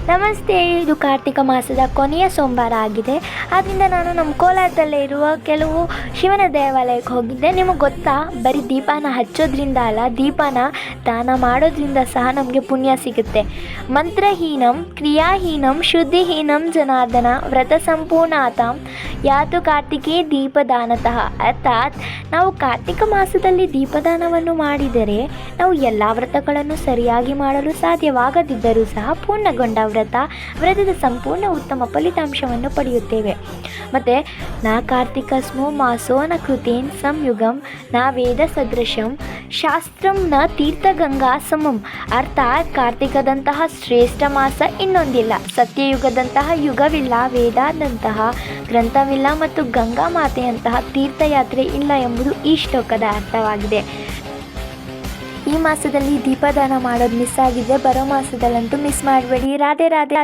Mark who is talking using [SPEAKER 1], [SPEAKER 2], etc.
[SPEAKER 1] ನಮಸ್ತೆ. ಇದು ಕಾರ್ತಿಕ ಮಾಸದ ಕೊನೆಯ ಸೋಮವಾರ ಆಗಿದೆ. ಆದ್ದರಿಂದ ನಾನು ನಮ್ಮ ಕೋಲಾರದಲ್ಲೇ ಇರುವ ಕೆಲವು ಶಿವನ ದೇವಾಲಯಕ್ಕೆ ಹೋಗಿದ್ದೆ. ನಿಮಗೆ ಗೊತ್ತಾ, ಬರೀ ದೀಪನ ಹಚ್ಚೋದ್ರಿಂದ ಅಲ್ಲ, ದೀಪನ ದಾನ ಮಾಡೋದ್ರಿಂದ ಸಹ ನಮಗೆ ಪುಣ್ಯ ಸಿಗುತ್ತೆ. ಮಂತ್ರಹೀನಂ ಕ್ರಿಯಾಹೀನಂ ಶುದ್ಧಿಹೀನಂ ಜನಾರ್ದನ ವ್ರತ ಸಂಪೂರ್ಣಾತಾಂ ಯಾತು ಕಾರ್ತಿಕೇ ದೀಪದಾನತಃ. ಅರ್ಥಾತ್ ನಾವು ಕಾರ್ತಿಕ ಮಾಸದಲ್ಲಿ ದೀಪದಾನವನ್ನು ಮಾಡಿದರೆ ನಾವು ಎಲ್ಲ ವ್ರತಗಳನ್ನು ಸರಿಯಾಗಿ ಮಾಡಲು ಸಾಧ್ಯವಾಗದಿದ್ದರೂ ಸಹ ಪೂರ್ಣಗೊಂಡ ವ್ರತದ ಸಂಪೂರ್ಣ ಉತ್ತಮ ಫಲಿತಾಂಶವನ್ನು ಪಡೆಯುತ್ತೇವೆ. ಮತ್ತು ನಾ ಕಾರ್ತಿಕಸ್ಮೋ ಮಾಸೋ ನ ಕೃತೇನ್ ಸಂಯುಗಂ ನಾ ವೇದ ಸದೃಶಂ ಶಾಸ್ತ್ರಂ ನ ತೀರ್ಥಗಂಗಾ ಸಮಂ. ಅರ್ಥಾತ್ ಕಾರ್ತಿಕದಂತಹ ಶ್ರೇಷ್ಠ ಮಾಸ ಇನ್ನೊಂದಿಲ್ಲ, ಸತ್ಯಯುಗದಂತಹ ಯುಗವಿಲ್ಲ, ವೇದಾದಂತಹ ಗ್ರಂಥವಿಲ್ಲ ಮತ್ತು ಗಂಗಾ ಮಾತೆಯಂತಹ ತೀರ್ಥಯಾತ್ರೆ ಇಲ್ಲ ಎಂಬುದು ಈ ಶ್ಲೋಕದ ಅರ್ಥವಾಗಿದೆ. ಈ ಮಾಸದಲ್ಲಿ ದೀಪದಾನ ಮಾಡೋದು ಮಿಸ್ ಆಗಿದ್ರೆ ಬರೋ ಮಾಸದಲ್ಲಂತೂ ಮಿಸ್ ಮಾಡಬೇಡಿ. ರಾಧೆ ರಾಧೆ.